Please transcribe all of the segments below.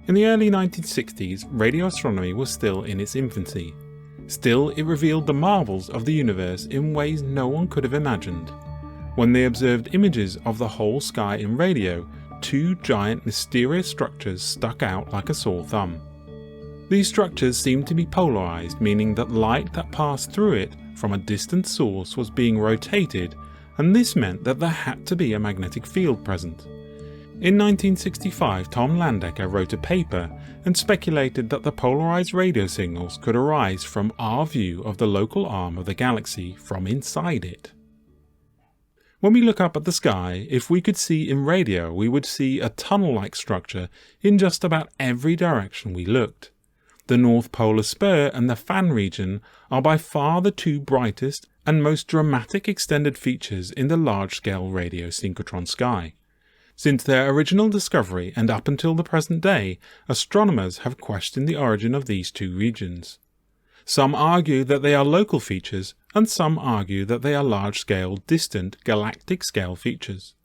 In the early 1960s, radio astronomy was still in its infancy. Still, it revealed the marvels of the universe in ways no one could have imagined. When they observed images of the whole sky in radio, two giant mysterious structures stuck out like a sore thumb. These structures seemed to be polarized, meaning that light that passed through it from a distant source was being rotated, and this meant that there had to be a magnetic field present. In 1965, Tom Landecker wrote a paper and speculated that the polarized radio signals could arise from our view of the local arm of the galaxy from inside it. When we look up at the sky, if we could see in radio, we would see a tunnel-like structure in just about every direction we looked. The North Polar Spur and the Fan region are by far the two brightest and most dramatic extended features in the large-scale radio synchrotron sky. Since their original discovery and up until the present day, astronomers have questioned the origin of these two regions. Some argue that they are local features, and some argue that they are large-scale, distant, galactic-scale features.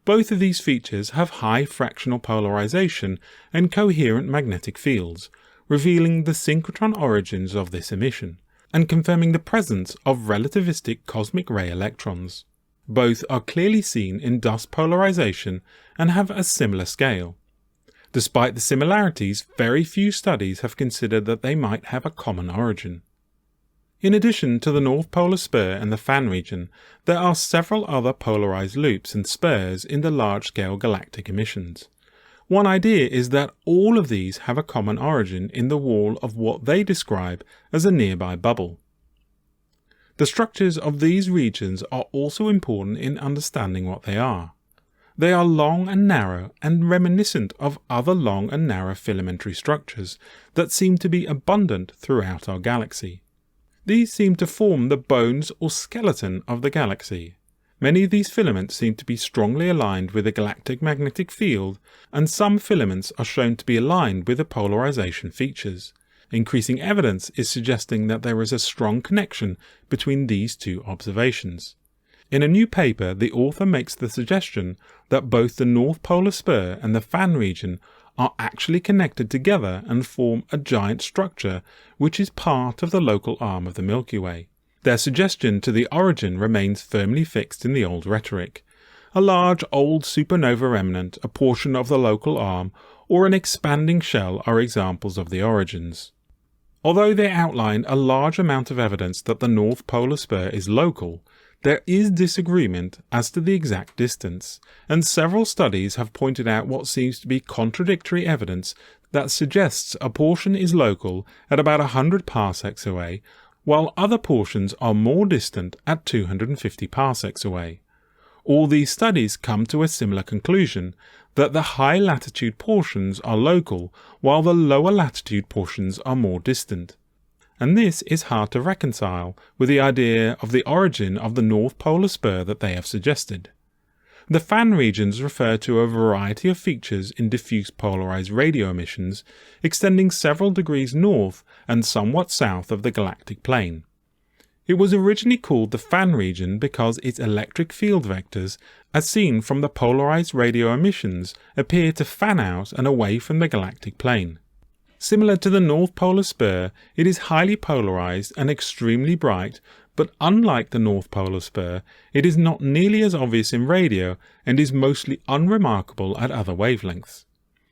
Both of these features have high fractional polarization and coherent magnetic fields, revealing the synchrotron origins of this emission, and confirming the presence of relativistic cosmic ray electrons. Both are clearly seen in dust polarization and have a similar scale. Despite the similarities, very few studies have considered that they might have a common origin. In addition to the North Polar Spur and the Fan region, there are several other polarized loops and spurs in the large-scale galactic emissions. One idea is that all of these have a common origin in the wall of what they describe as a nearby bubble. The structures of these regions are also important in understanding what they are. They are long and narrow and reminiscent of other long and narrow filamentary structures that seem to be abundant throughout our galaxy. These seem to form the bones or skeleton of the galaxy. Many of these filaments seem to be strongly aligned with the galactic magnetic field, and some filaments are shown to be aligned with the polarization features. Increasing evidence is suggesting that there is a strong connection between these two observations. In a new paper, the author makes the suggestion that both the North Polar Spur and the Fan region are actually connected together and form a giant structure which is part of the local arm of the Milky Way. Their suggestion to the origin remains firmly fixed in the old rhetoric. A large old supernova remnant, a portion of the local arm, or an expanding shell are examples of the origins. Although they outline a large amount of evidence that the North Polar Spur is local, there is disagreement as to the exact distance, and several studies have pointed out what seems to be contradictory evidence that suggests a portion is local at about 100 parsecs away, while other portions are more distant at 250 parsecs away. All these studies come to a similar conclusion, that the high latitude portions are local, while the lower latitude portions are more distant. And this is hard to reconcile with the idea of the origin of the North Polar Spur that they have suggested. The Fan regions refer to a variety of features in diffuse polarized radio emissions, extending several degrees north and somewhat south of the galactic plane. It was originally called the Fan region because its electric field vectors, as seen from the polarized radio emissions, appear to fan out and away from the galactic plane. Similar to the North Polar Spur, it is highly polarized and extremely bright, but unlike the North Polar Spur, it is not nearly as obvious in radio and is mostly unremarkable at other wavelengths.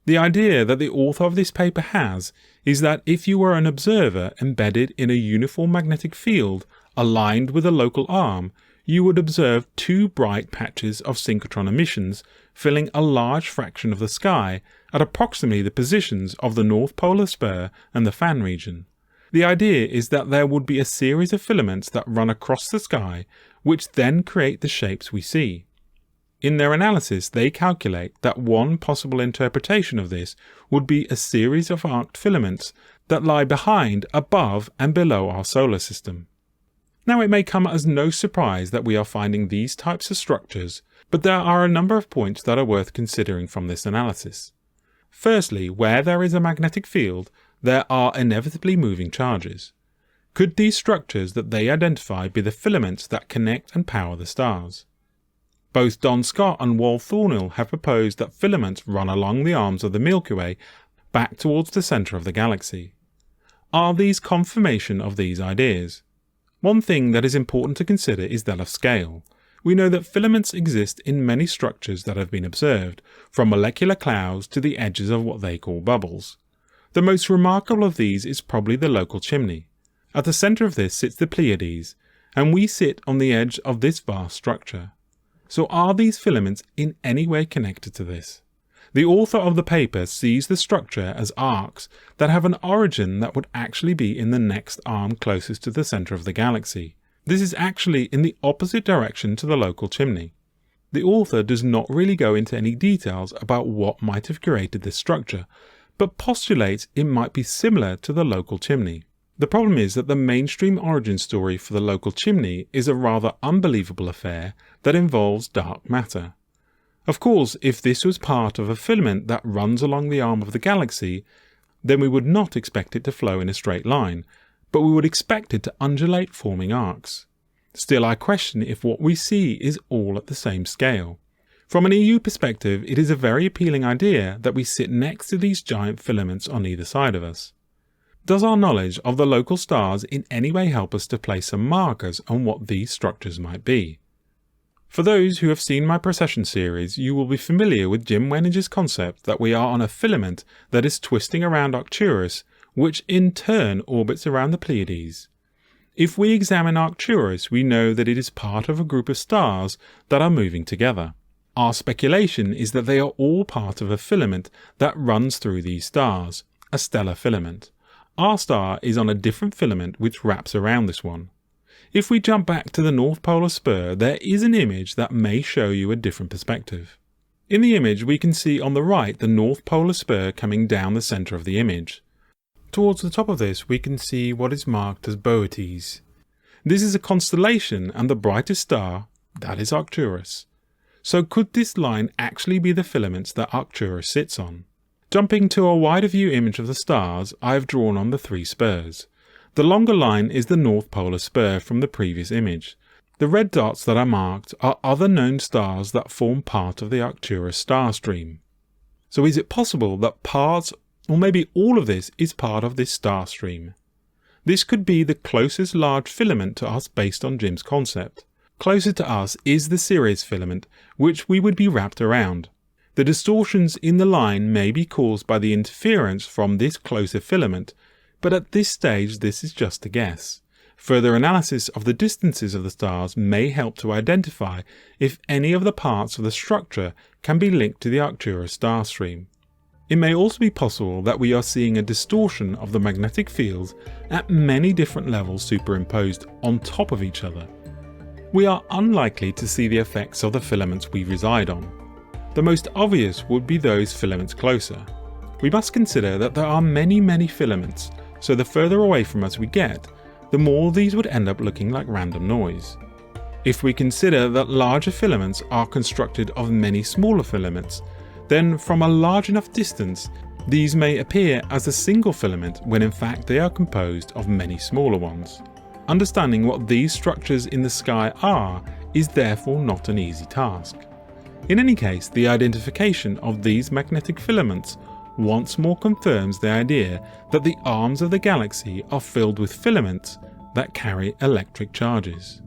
The idea that the author of this paper has is that if you were an observer embedded in a uniform magnetic field aligned with a local arm, you would observe two bright patches of synchrotron emissions filling a large fraction of the sky at approximately the positions of the North Polar Spur and the Fan region. The idea is that there would be a series of filaments that run across the sky, which then create the shapes we see. In their analysis, they calculate that one possible interpretation of this would be a series of arced filaments that lie behind, above, and below our solar system. Now, it may come as no surprise that we are finding these types of structures, but there are a number of points that are worth considering from this analysis. Firstly, where there is a magnetic field, there are inevitably moving charges. Could these structures that they identify be the filaments that connect and power the stars? Both Don Scott and Wal Thornhill have proposed that filaments run along the arms of the Milky Way, back towards the centre of the galaxy. Are these confirmation of these ideas? One thing that is important to consider is that of scale. We know that filaments exist in many structures that have been observed, from molecular clouds to the edges of what they call bubbles. The most remarkable of these is probably the local chimney. At the centre of this sits the Pleiades, and we sit on the edge of this vast structure. So are these filaments in any way connected to this? The author of the paper sees the structure as arcs that have an origin that would actually be in the next arm closest to the centre of the galaxy. This is actually in the opposite direction to the local chimney. The author does not really go into any details about what might have created this structure, but postulates it might be similar to the local chimney. The problem is that the mainstream origin story for the local chimney is a rather unbelievable affair that involves dark matter. Of course, if this was part of a filament that runs along the arm of the galaxy, then we would not expect it to flow in a straight line, but we would expect it to undulate, forming arcs. Still, I question if what we see is all at the same scale. From an EU perspective, it is a very appealing idea that we sit next to these giant filaments on either side of us. Does our knowledge of the local stars in any way help us to place some markers on what these structures might be? For those who have seen my precession series, you will be familiar with Jim Wenninger's concept that we are on a filament that is twisting around Arcturus, which in turn orbits around the Pleiades. If we examine Arcturus, we know that it is part of a group of stars that are moving together. Our speculation is that they are all part of a filament that runs through these stars, a stellar filament. Our star is on a different filament which wraps around this one. If we jump back to the North Polar Spur, there is an image that may show you a different perspective. In the image we can see on the right the North Polar Spur coming down the centre of the image. Towards the top of this we can see what is marked as Boötes. This is a constellation and the brightest star, that is Arcturus. So could this line actually be the filaments that Arcturus sits on? Jumping to a wider view image of the stars, I have drawn on the three spurs. The longer line is the North Polar Spur from the previous image. The red dots that are marked are other known stars that form part of the Arcturus star stream. So is it possible that parts, or maybe all of this, is part of this star stream? This could be the closest large filament to us based on Jim's concept. Closer to us is the Ceres filament, which we would be wrapped around. The distortions in the line may be caused by the interference from this closer filament, but at this stage this is just a guess. Further analysis of the distances of the stars may help to identify if any of the parts of the structure can be linked to the Arcturus star stream. It may also be possible that we are seeing a distortion of the magnetic fields at many different levels superimposed on top of each other. We are unlikely to see the effects of the filaments we reside on. The most obvious would be those filaments closer. We must consider that there are many filaments, so the further away from us we get, the more these would end up looking like random noise. If we consider that larger filaments are constructed of many smaller filaments, then from a large enough distance, these may appear as a single filament when in fact they are composed of many smaller ones. Understanding what these structures in the sky are is therefore not an easy task. In any case, the identification of these magnetic filaments once more confirms the idea that the arms of the galaxy are filled with filaments that carry electric charges.